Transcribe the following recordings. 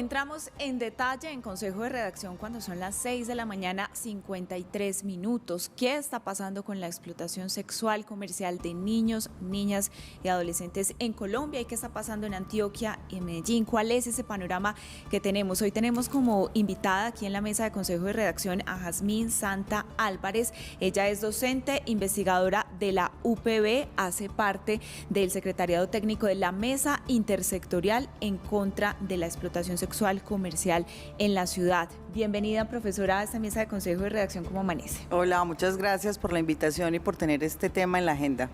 Entramos en detalle en Consejo de Redacción cuando son las 6 de la mañana, 53 minutos. ¿Qué está pasando con la explotación sexual comercial de niños, niñas y adolescentes en Colombia? ¿Y qué está pasando en Antioquia y en Medellín? ¿Cuál es ese panorama que tenemos? Hoy tenemos como invitada aquí en la mesa de Consejo de Redacción a Jazmín Santa Álvarez. Ella es docente, investigadora de la UPB, hace parte del secretariado técnico de la Mesa Intersectorial en contra de la explotación sexual comercial en la ciudad. Bienvenida, profesora, a esta mesa de Consejo de Redacción. ¿Cómo amanece? Hola, muchas gracias por la invitación y por tener este tema en la agenda.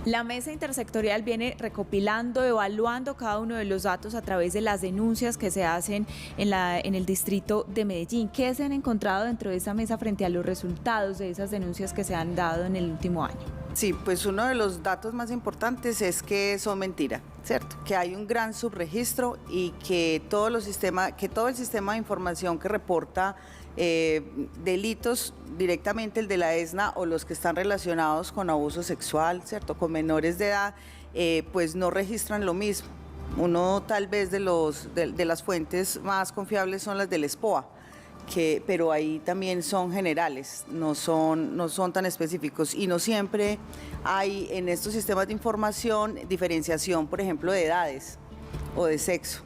La Mesa Intersectorial viene recopilando, evaluando cada uno de los datos a través de las denuncias que se hacen en el distrito de Medellín. ¿Qué se han encontrado dentro de esa mesa frente a los resultados de esas denuncias que se han dado en el último año? Sí, pues uno de los datos más importantes es que son mentiras, ¿cierto? Que hay un gran subregistro y que todo el sistema de información que reporta delitos directamente, el de la ESNA o los que están relacionados con abuso sexual, ¿cierto? Con menores de edad, pues no registran lo mismo. Uno tal vez de las fuentes más confiables son las del SPOA, pero ahí también son generales, no son tan específicos y no siempre hay en estos sistemas de información diferenciación, por ejemplo, de edades o de sexo,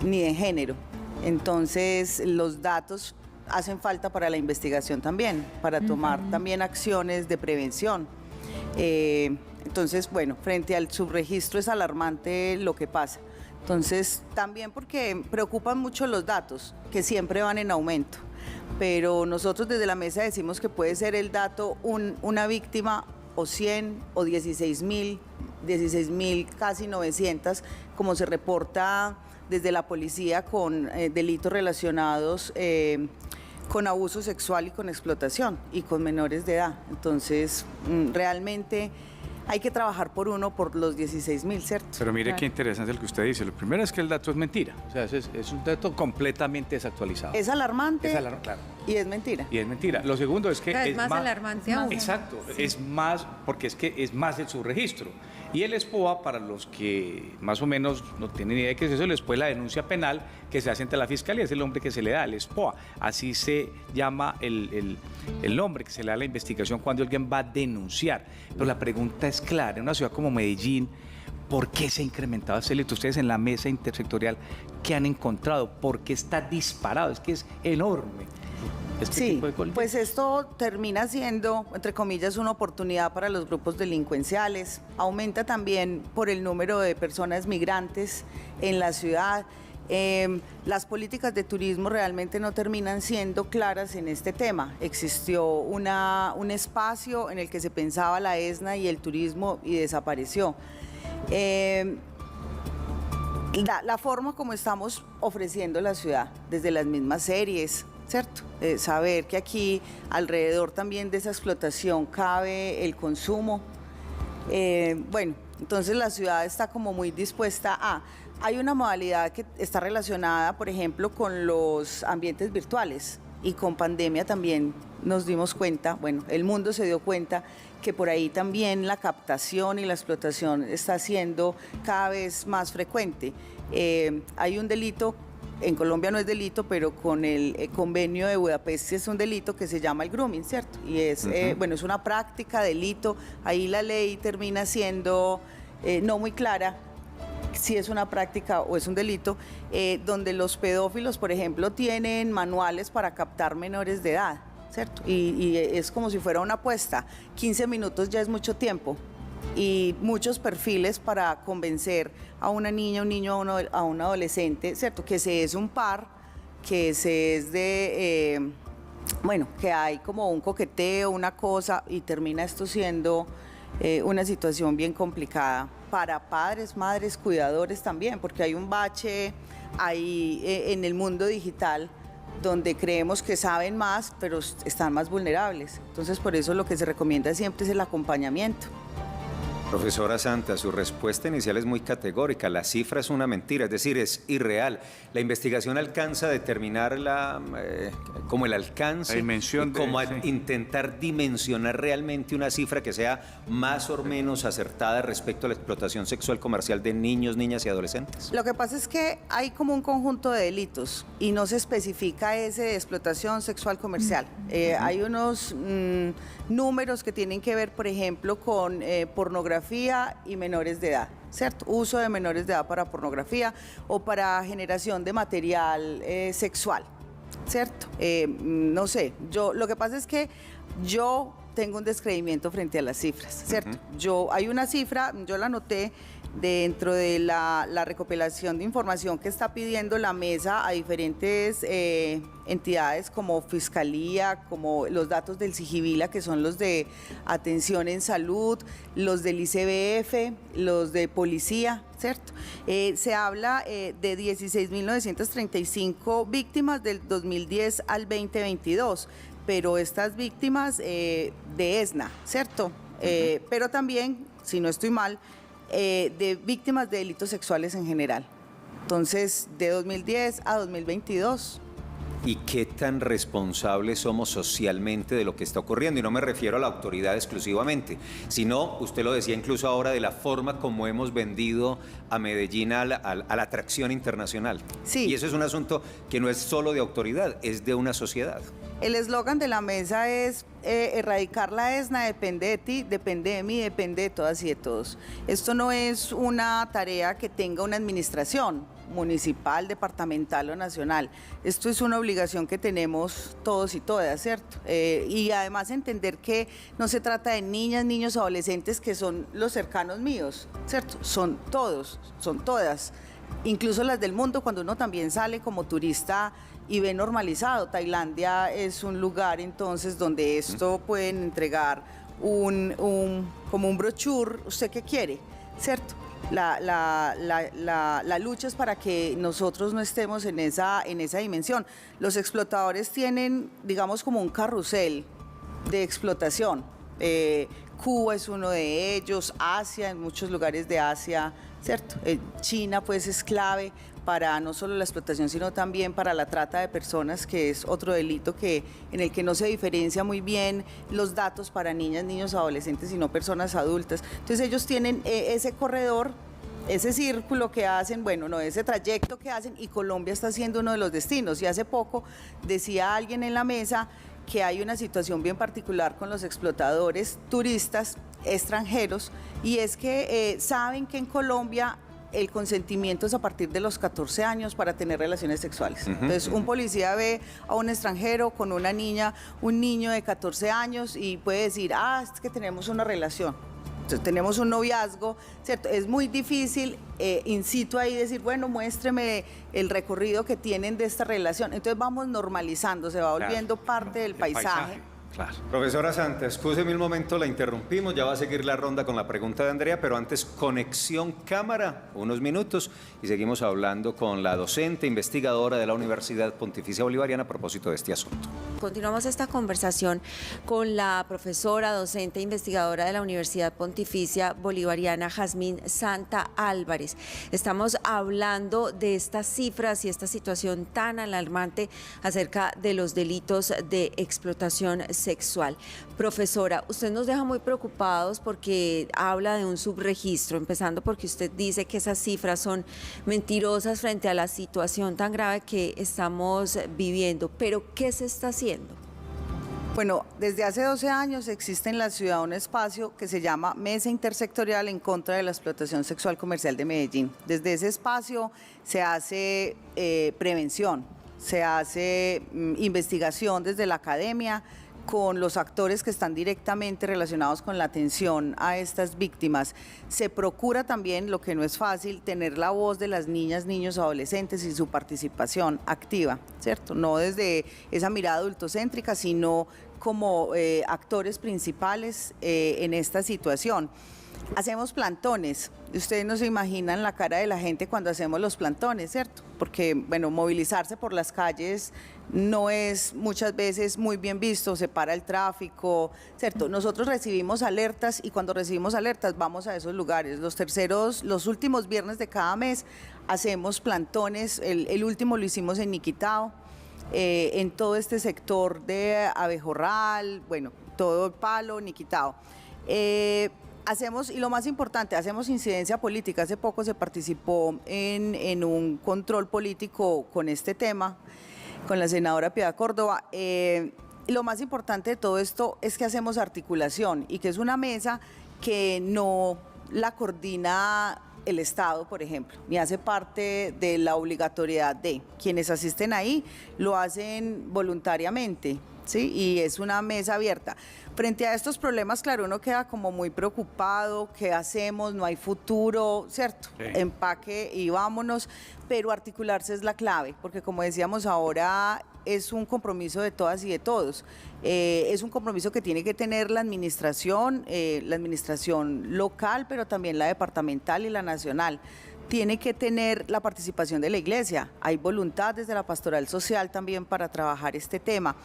ni de género. Entonces los datos hacen falta para la investigación también, para tomar también acciones de prevención. Entonces, bueno, frente al subregistro es alarmante lo que pasa. Entonces, también porque preocupan mucho los datos, que siempre van en aumento, pero nosotros desde la mesa decimos que puede ser el dato una víctima o 100 o 16.000, casi 900, como se reporta desde la policía con delitos relacionados con abuso sexual y con explotación y con menores de edad. Entonces, realmente hay que trabajar por los 16.000, ¿cierto? Pero mire qué interesante lo que usted dice. Lo primero es que el dato es mentira. O sea, es un dato completamente desactualizado. Es alarmante. Claro. Y es mentira. Y es mentira. Lo segundo es que es más alarmante aún. Exacto. Sí. Es más, porque es más el subregistro. Y el SPOA, para los que más o menos no tienen idea de qué es eso, el SPOA es la denuncia penal que se hace ante la Fiscalía, es el nombre que se le da, el SPOA. Así se llama el nombre que se le da a la investigación cuando alguien va a denunciar. Pero la pregunta es clara, en una ciudad como Medellín, ¿por qué se ha incrementado ese delito? Ustedes en la mesa intersectorial, ¿qué han encontrado? ¿Por qué está disparado? Es que es enorme. Sí, pues esto termina siendo, entre comillas, una oportunidad para los grupos delincuenciales. Aumenta también por el número de personas migrantes en la ciudad. Las políticas de turismo realmente no terminan siendo claras en este tema. Existió un espacio en el que se pensaba la ESNA y el turismo y desapareció. La forma como estamos ofreciendo la ciudad, desde las mismas series, ¿cierto? Saber que aquí alrededor también de esa explotación cabe el consumo. Bueno, entonces la ciudad está como muy dispuesta a... Hay una modalidad que está relacionada, por ejemplo, con los ambientes virtuales y con pandemia también nos dimos cuenta, bueno, el mundo se dio cuenta que por ahí también la captación y la explotación está siendo cada vez más frecuente. Hay un delito, en Colombia no es delito, pero con el convenio de Budapest es un delito que se llama el grooming, ¿cierto? Y es, bueno, es una práctica, delito, ahí la ley termina siendo no muy clara si es una práctica o es un delito, donde los pedófilos, por ejemplo, tienen manuales para captar menores de edad, ¿cierto? Y es como si fuera una apuesta, 15 minutos ya es mucho tiempo. Y muchos perfiles para convencer a una niña, un niño, a un adolescente, ¿cierto? Que se es un par, que se es de, bueno, que hay como un coqueteo, una cosa, y termina esto siendo una situación bien complicada para padres, madres, cuidadores también, porque hay un bache ahí en el mundo digital donde creemos que saben más, pero están más vulnerables. Entonces, por eso lo que se recomienda siempre es el acompañamiento. Profesora Santa, su respuesta inicial es muy categórica. La cifra es una mentira, es decir, es irreal. La investigación alcanza a determinar como el alcance, la dimensión como a intentar dimensionar realmente una cifra que sea más o menos acertada respecto a la explotación sexual comercial de niños, niñas y adolescentes. Lo que pasa es que hay como un conjunto de delitos y no se especifica ese de explotación sexual comercial. Hay unos números que tienen que ver, por ejemplo, con pornografía y menores de edad, ¿cierto? Uso de menores de edad para pornografía o para generación de material sexual, ¿cierto? No sé, lo que pasa es que yo tengo un descreimiento frente a las cifras, ¿cierto? Hay una cifra, yo la anoté dentro de la recopilación de información que está pidiendo la mesa a diferentes entidades como Fiscalía, como los datos del Sigivila, que son los de atención en salud, los del ICBF, los de policía, ¿cierto? Se habla de 16.935 víctimas del 2010 al 2022, pero estas víctimas de ESNA, ¿cierto? Pero también, si no estoy mal, de víctimas de delitos sexuales en general. Entonces, de 2010 a 2022. ¿Y qué tan responsables somos socialmente de lo que está ocurriendo? Y no me refiero a la autoridad exclusivamente, sino, usted lo decía incluso ahora, de la forma como hemos vendido a Medellín a la atracción internacional. Sí. Y eso es un asunto que no es solo de autoridad, es de una sociedad. El eslogan de la mesa es erradicar la ESNA depende de ti, depende de mí, depende de todas y de todos. Esto no es una tarea que tenga una administración municipal, departamental o nacional. Esto es una obligación que tenemos todos y todas, ¿cierto? Y además entender que no se trata de niñas, niños, adolescentes que son los cercanos míos, ¿cierto? Son todos, son todas. Incluso las del mundo, cuando uno también sale como turista y ve normalizado. Tailandia es un lugar entonces donde esto pueden entregar como un brochure, ¿usted qué quiere? ¿Cierto? La lucha es para que nosotros no estemos en esa dimensión. Los explotadores tienen, digamos, como un carrusel de explotación. Cuba es uno de ellos, Asia, en muchos lugares de Asia, ¿cierto? China pues es clave para no solo la explotación, sino también para la trata de personas, que es otro delito en el que no se diferencia muy bien los datos para niñas, niños, adolescentes, sino personas adultas. Entonces ellos tienen ese corredor, ese círculo que hacen, ese trayecto que hacen, y Colombia está siendo uno de los destinos. Y hace poco decía alguien en la mesa que hay una situación bien particular con los explotadores turistas extranjeros, y es que saben que en Colombia el consentimiento es a partir de los 14 años para tener relaciones sexuales. Entonces, un policía ve a un extranjero con una niña, un niño de 14 años y puede decir, es que tenemos una relación. Entonces, tenemos un noviazgo, ¿cierto? Es muy difícil in situ ahí decir, bueno, muéstreme el recorrido que tienen de esta relación. Entonces vamos normalizando, se va volviendo parte del paisaje. Claro. Profesora Santa, excúseme un momento, la interrumpimos, ya va a seguir la ronda con la pregunta de Andrea, pero antes, conexión cámara, unos minutos, y seguimos hablando con la docente investigadora de la Universidad Pontificia Bolivariana a propósito de este asunto. Continuamos esta conversación con la profesora, docente, investigadora de la Universidad Pontificia Bolivariana, Jazmín Santa Álvarez. Estamos hablando de estas cifras y esta situación tan alarmante acerca de los delitos de explotación sexual. Profesora, usted nos deja muy preocupados porque habla de un subregistro, empezando porque usted dice que esas cifras son mentirosas frente a la situación tan grave que estamos viviendo. Pero, ¿qué se está haciendo? Bueno, desde hace 12 años existe en la ciudad un espacio que se llama Mesa Intersectorial en contra de la explotación sexual comercial de Medellín. Desde ese espacio se hace prevención, se hace investigación desde la academia, con los actores que están directamente relacionados con la atención a estas víctimas. Se procura también, lo que no es fácil, tener la voz de las niñas, niños, adolescentes y su participación activa, ¿cierto? No desde esa mirada adultocéntrica, sino como actores principales en esta situación. Hacemos plantones. Ustedes no se imaginan la cara de la gente cuando hacemos los plantones, ¿cierto? Porque, bueno, movilizarse por las calles no es muchas veces muy bien visto, se para el tráfico, ¿cierto? Nosotros recibimos alertas y cuando recibimos alertas vamos a esos lugares. Los últimos viernes de cada mes hacemos plantones, el último lo hicimos en Niquitao, en todo este sector de Abejorral, bueno, todo el Palo, Niquitao. Hacemos, y lo más importante, hacemos incidencia política. Hace poco se participó en un control político con este tema, con la senadora Piedad Córdoba. Lo más importante de todo esto es que hacemos articulación y que es una mesa que no la coordina el Estado, por ejemplo, ni hace parte de la obligatoriedad de quienes asisten ahí, lo hacen voluntariamente, ¿sí? Y es una mesa abierta. Frente a estos problemas, claro, uno queda como muy preocupado, ¿qué hacemos? No hay futuro, ¿cierto? Sí. Empaque y vámonos, pero articularse es la clave, porque como decíamos ahora, es un compromiso de todas y de todos. Es un compromiso que tiene que tener la administración local, pero también la departamental y la nacional. Tiene que tener la participación de la iglesia. Hay voluntad desde la pastoral social también para trabajar este tema,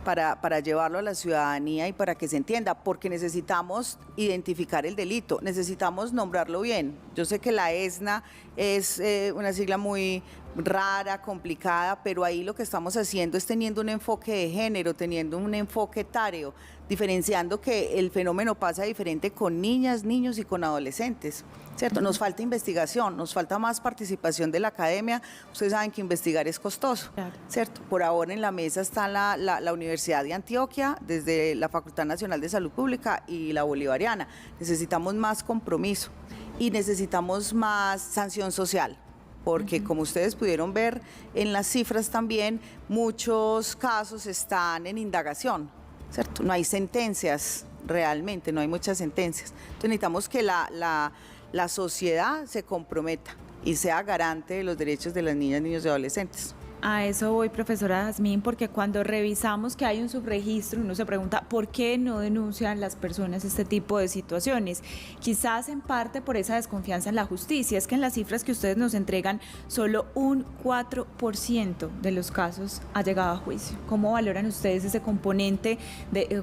para llevarlo a la ciudadanía y para que se entienda, porque necesitamos identificar el delito, necesitamos nombrarlo bien. Yo sé que la ESNA es una sigla muy rara, complicada, pero ahí lo que estamos haciendo es teniendo un enfoque de género, teniendo un enfoque etario, diferenciando que el fenómeno pasa diferente con niñas, niños y con adolescentes, ¿cierto? Nos falta investigación, nos falta más participación de la academia. Ustedes saben que investigar es costoso, claro, ¿cierto? Por ahora en la mesa está la Universidad de Antioquia, desde la Facultad Nacional de Salud Pública y la Bolivariana. Necesitamos más compromiso y necesitamos más sanción social, porque como ustedes pudieron ver en las cifras también, muchos casos están en indagación, ¿cierto? No hay sentencias realmente, no hay muchas sentencias. Entonces necesitamos que la sociedad se comprometa y sea garante de los derechos de las niñas, niños y adolescentes. A eso voy, profesora Jazmín, porque cuando revisamos que hay un subregistro, uno se pregunta por qué no denuncian las personas este tipo de situaciones. Quizás en parte por esa desconfianza en la justicia. Es que en las cifras que ustedes nos entregan, solo un 4% de los casos ha llegado a juicio. ¿Cómo valoran ustedes ese componente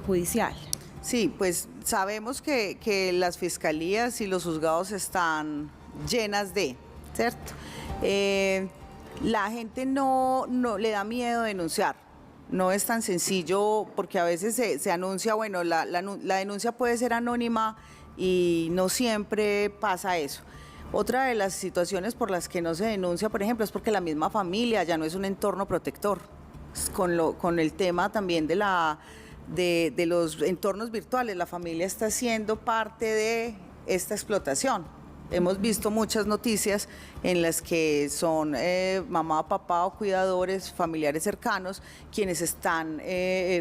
judicial? Sí, pues sabemos que las fiscalías y los juzgados están llenas de, ¿cierto? La gente no le da miedo denunciar, no es tan sencillo porque a veces se anuncia, bueno, la denuncia puede ser anónima y no siempre pasa eso. Otra de las situaciones por las que no se denuncia, por ejemplo, es porque la misma familia ya no es un entorno protector, con el tema también de los entornos virtuales, la familia está siendo parte de esta explotación. Hemos visto muchas noticias en las que son mamá, papá o cuidadores, familiares cercanos, quienes están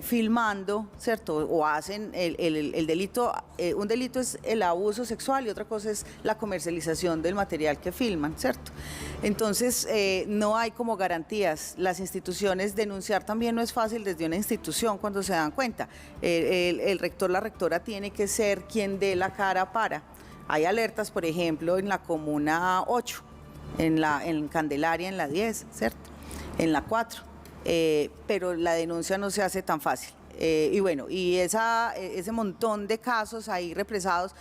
filmando, ¿cierto? O hacen el delito. Un delito es el abuso sexual y otra cosa es la comercialización del material que filman, ¿cierto? Entonces, no hay como garantías. Las instituciones, denunciar también no es fácil desde una institución cuando se dan cuenta. El rector, la rectora tiene que ser quien dé la cara para. Hay alertas, por ejemplo, en la Comuna 8, en Candelaria, en la 10, ¿cierto? En la 4, pero la denuncia no se hace tan fácil. Y bueno, y ese montón de casos ahí represados,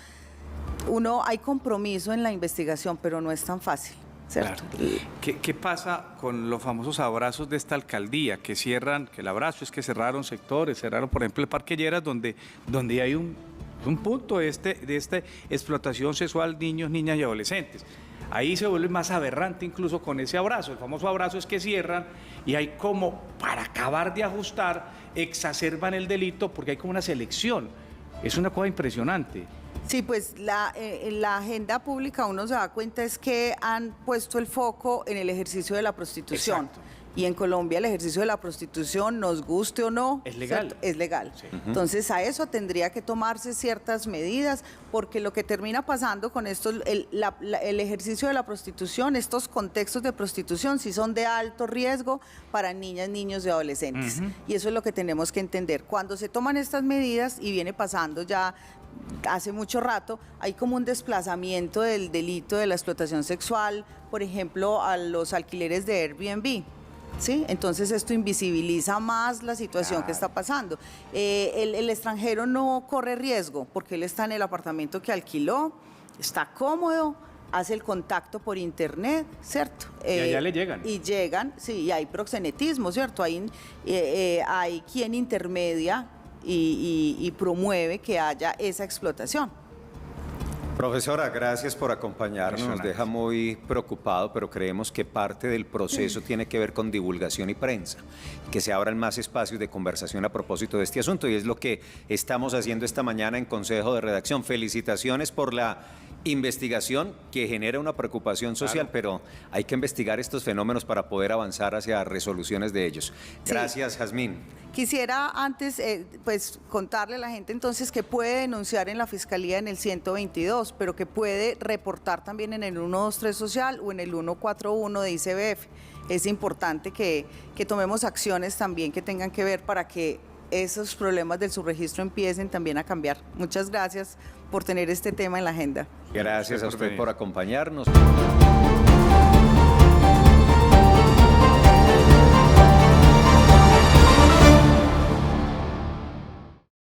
hay compromiso en la investigación, pero no es tan fácil, ¿cierto? Claro. ¿Qué pasa con los famosos abrazos de esta alcaldía? Que cierran, que el abrazo es que cerraron sectores, cerraron, por ejemplo, el Parque Lleras, donde hay un punto de esta explotación sexual, niños, niñas y adolescentes. Ahí se vuelve más aberrante incluso con ese abrazo. El famoso abrazo es que cierran y hay como, para acabar de ajustar, exacerban el delito porque hay como una selección. Es una cosa impresionante. Sí, pues en la agenda pública uno se da cuenta es que han puesto el foco en el ejercicio de la prostitución. Exacto. Y en Colombia el ejercicio de la prostitución, nos guste o no, es legal. ¿cierto? Es legal. Sí. Entonces a eso tendría que tomarse ciertas medidas, porque lo que termina pasando con esto, el ejercicio de la prostitución, estos contextos de prostitución sí son de alto riesgo para niñas, niños y adolescentes. Y eso es lo que tenemos que entender. Cuando se toman estas medidas, y viene pasando ya hace mucho rato, hay como un desplazamiento del delito de la explotación sexual, por ejemplo, a los alquileres de Airbnb. ¿sí? Entonces esto invisibiliza más la situación que está pasando. El extranjero no corre riesgo porque él está en el apartamento que alquiló, está cómodo, hace el contacto por internet, ¿cierto? Y allá le llegan. Y llegan, sí, y hay proxenetismo, ¿cierto? Hay quien intermedia y promueve que haya esa explotación. Profesora, gracias por acompañarnos. Nos deja muy preocupado, pero creemos que parte del proceso tiene que ver con divulgación y prensa, que se abran más espacios de conversación a propósito de este asunto, y es lo que estamos haciendo esta mañana en Consejo de Redacción. Felicitaciones por la investigación que genera una preocupación social, pero hay que investigar estos fenómenos para poder avanzar hacia resoluciones de ellos. Gracias, Jazmín. Quisiera antes pues contarle a la gente entonces que puede denunciar en la Fiscalía en el 122, pero que puede reportar también en el 123 Social o en el 141 de ICBF. Es importante que tomemos acciones también que tengan que ver para que esos problemas del subregistro empiecen también a cambiar. Muchas gracias por tener este tema en la agenda. Gracias a usted por acompañarnos.